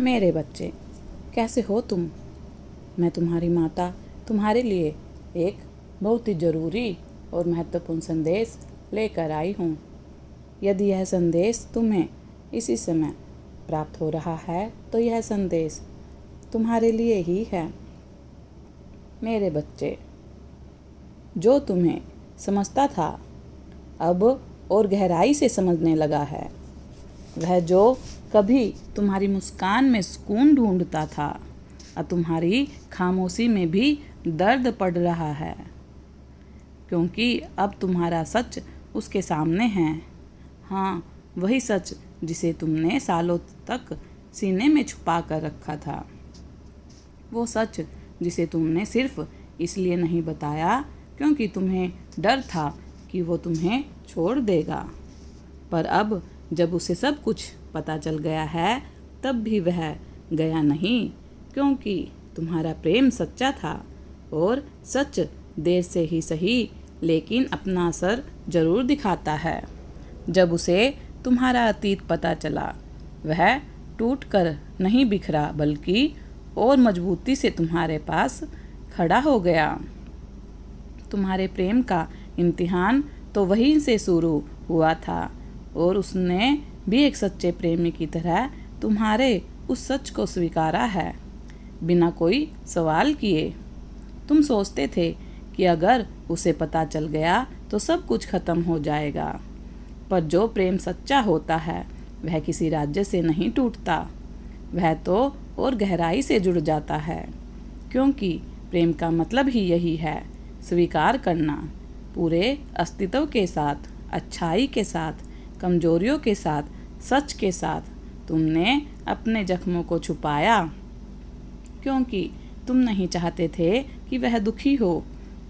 मेरे बच्चे, कैसे हो तुम? मैं तुम्हारी माता तुम्हारे लिए एक बहुत ही ज़रूरी और महत्वपूर्ण संदेश लेकर आई हूँ। यदि यह संदेश तुम्हें इसी समय प्राप्त हो रहा है तो यह संदेश तुम्हारे लिए ही है। मेरे बच्चे, जो तुम्हें समझता था अब और गहराई से समझने लगा है। वह जो कभी तुम्हारी मुस्कान में सुकून ढूंढता था अब तुम्हारी खामोशी में भी दर्द पड़ रहा है, क्योंकि अब तुम्हारा सच उसके सामने है। हाँ, वही सच जिसे तुमने सालों तक सीने में छुपा कर रखा था। वो सच जिसे तुमने सिर्फ इसलिए नहीं बताया क्योंकि तुम्हें डर था कि वो तुम्हें छोड़ देगा। पर अब जब उसे सब कुछ पता चल गया है तब भी वह गया नहीं, क्योंकि तुम्हारा प्रेम सच्चा था और सच देर से ही सही लेकिन अपना असर जरूर दिखाता है। जब उसे तुम्हारा अतीत पता चला वह टूट कर नहीं बिखरा बल्कि और मजबूती से तुम्हारे पास खड़ा हो गया। तुम्हारे प्रेम का इम्तिहान तो वहीं से शुरू हुआ था और उसने भी एक सच्चे प्रेमी की तरह तुम्हारे उस सच को स्वीकारा है बिना कोई सवाल किए। तुम सोचते थे कि अगर उसे पता चल गया तो सब कुछ खत्म हो जाएगा, पर जो प्रेम सच्चा होता है वह किसी राज्य से नहीं टूटता, वह तो और गहराई से जुड़ जाता है, क्योंकि प्रेम का मतलब ही यही है, स्वीकार करना पूरे अस्तित्व के साथ, अच्छाई के साथ, कमजोरियों के साथ, सच के साथ। तुमने अपने जख्मों को छुपाया क्योंकि तुम नहीं चाहते थे कि वह दुखी हो।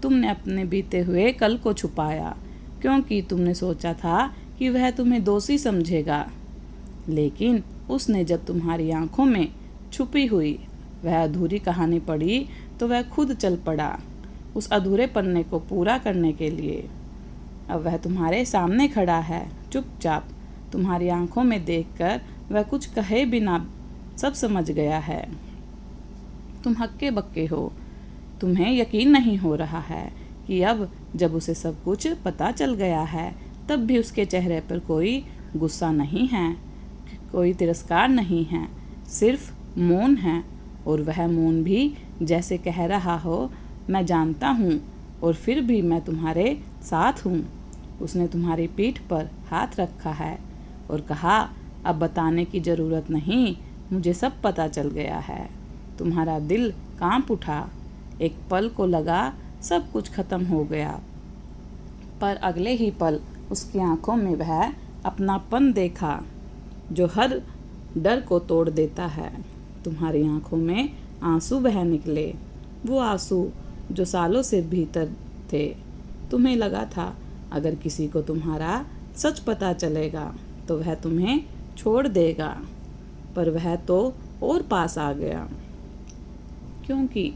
तुमने अपने बीते हुए कल को छुपाया क्योंकि तुमने सोचा था कि वह तुम्हें दोषी समझेगा, लेकिन उसने जब तुम्हारी आंखों में छुपी हुई वह अधूरी कहानी पढ़ी तो वह खुद चल पड़ा उस अधूरे पन्ने को पूरा करने के लिए। अब वह तुम्हारे सामने खड़ा है, चुपचाप तुम्हारी आंखों में देखकर वह कुछ कहे बिना सब समझ गया है। तुम हक्के बक्के हो, तुम्हें यकीन नहीं हो रहा है कि अब जब उसे सब कुछ पता चल गया है तब भी उसके चेहरे पर कोई गुस्सा नहीं है, कोई तिरस्कार नहीं है, सिर्फ मौन है। और वह मौन भी जैसे कह रहा हो, मैं जानता हूँ और फिर भी मैं तुम्हारे साथ हूँ। उसने तुम्हारी पीठ पर हाथ रखा है और कहा, अब बताने की ज़रूरत नहीं, मुझे सब पता चल गया है। तुम्हारा दिल कांप उठा, एक पल को लगा सब कुछ खत्म हो गया, पर अगले ही पल उसकी आंखों में वह अपनापन देखा जो हर डर को तोड़ देता है। तुम्हारी आंखों में आंसू बह निकले, वो आंसू जो सालों से भीतर थे। तुम्हें लगा था अगर किसी को तुम्हारा सच पता चलेगा तो वह तुम्हें छोड़ देगा, पर वह तो और पास आ गया, क्योंकि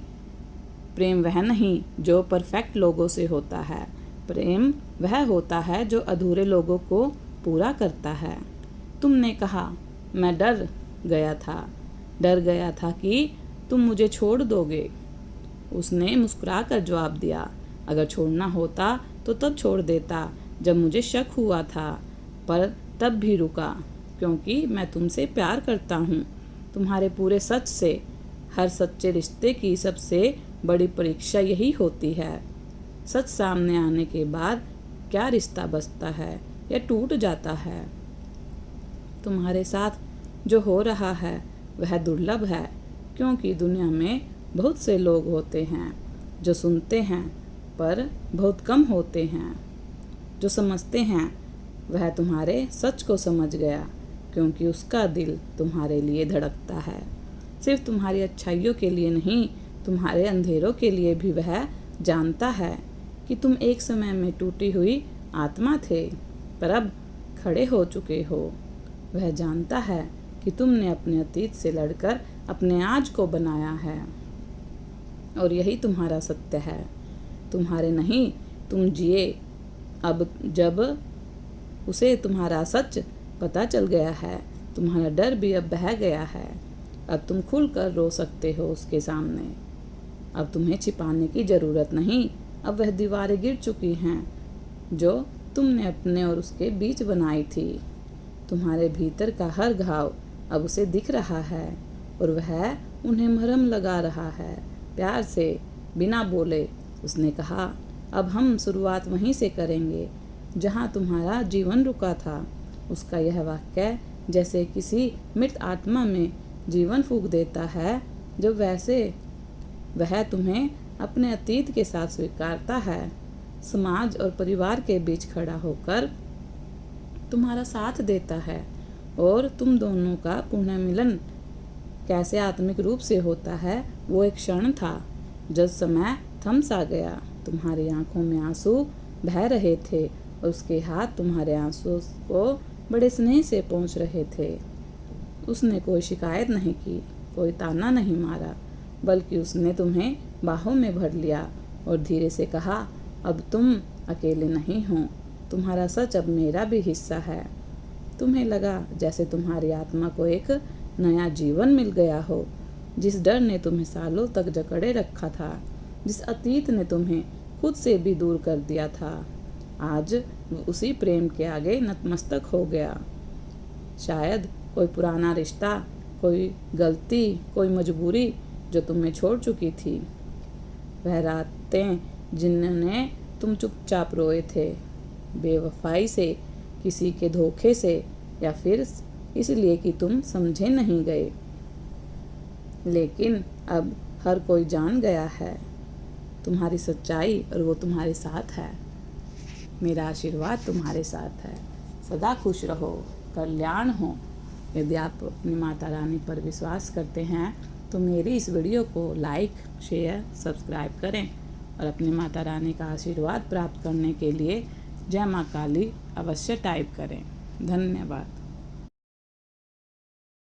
प्रेम वह नहीं जो परफेक्ट लोगों से होता है, प्रेम वह होता है जो अधूरे लोगों को पूरा करता है। तुमने कहा, मैं डर गया था कि तुम मुझे छोड़ दोगे। उसने मुस्कुराकर जवाब दिया, अगर छोड़ना होता तो तब छोड़ देता जब मुझे शक हुआ था, पर तब भी रुका क्योंकि मैं तुमसे प्यार करता हूँ, तुम्हारे पूरे सच से। हर सच्चे रिश्ते की सबसे बड़ी परीक्षा यही होती है, सच सामने आने के बाद क्या रिश्ता बचता है या टूट जाता है। तुम्हारे साथ जो हो रहा है वह दुर्लभ है, क्योंकि दुनिया में बहुत से लोग होते हैं जो सुनते हैं पर बहुत कम होते हैं जो समझते हैं। वह तुम्हारे सच को समझ गया क्योंकि उसका दिल तुम्हारे लिए धड़कता है, सिर्फ तुम्हारी अच्छाइयों के लिए नहीं, तुम्हारे अंधेरों के लिए भी। वह जानता है कि तुम एक समय में टूटी हुई आत्मा थे पर अब खड़े हो चुके हो। वह जानता है कि तुमने अपने अतीत से लड़कर अपने आज को बनाया है और यही तुम्हारा सत्य है। तुम्हारे नहीं, तुम जिए। अब जब उसे तुम्हारा सच पता चल गया है, तुम्हारा डर भी अब बह गया है। अब तुम खुलकर रो सकते हो उसके सामने। अब तुम्हें छिपाने की ज़रूरत नहीं। अब वह दीवारें गिर चुकी हैं जो तुमने अपने और उसके बीच बनाई थी। तुम्हारे भीतर का हर घाव अब उसे दिख रहा है और वह उन्हें मरहम लगा रहा है। प्यार से, बिना बोले उसने कहा, अब हम शुरुआत वहीं से करेंगे जहाँ तुम्हारा जीवन रुका था। उसका यह वाक्य जैसे किसी मृत आत्मा में जीवन फूंक देता है, जब वैसे वह तुम्हें अपने अतीत के साथ स्वीकारता है, समाज और परिवार के बीच खड़ा होकर तुम्हारा साथ देता है और तुम दोनों का पुनर्मिलन कैसे आत्मिक रूप से होता है। वो एक क्षण था जब समय थम सा गया। तुम्हारी आंखों में आंसू बह रहे थे और उसके हाथ तुम्हारे आंसू को बड़े स्नेह से पोंछ रहे थे। उसने कोई शिकायत नहीं की, कोई ताना नहीं मारा, बल्कि उसने तुम्हें बाहों में भर लिया और धीरे से कहा, अब तुम अकेले नहीं हो, तुम्हारा सच अब मेरा भी हिस्सा है। तुम्हें लगा जैसे तुम्हारी आत्मा को एक नया जीवन मिल गया हो। जिस डर ने तुम्हें सालों तक जकड़े रखा था, जिस अतीत ने तुम्हें खुद से भी दूर कर दिया था, आज वो उसी प्रेम के आगे नतमस्तक हो गया। शायद कोई पुराना रिश्ता, कोई गलती, कोई मजबूरी जो तुम्हें छोड़ चुकी थी, वह रातें जिन्होंने तुम चुपचाप रोए थे, बेवफाई से, किसी के धोखे से, या फिर इसलिए कि तुम समझे नहीं गए। लेकिन अब हर कोई जान गया है तुम्हारी सच्चाई और वो तुम्हारे साथ है। मेरा आशीर्वाद तुम्हारे साथ है। सदा खुश रहो, कल्याण हो। यदि आप अपनी माता रानी पर विश्वास करते हैं तो मेरी इस वीडियो को लाइक, शेयर, सब्सक्राइब करें और अपनी माता रानी का आशीर्वाद प्राप्त करने के लिए जय माँ काली अवश्य टाइप करें। धन्यवाद।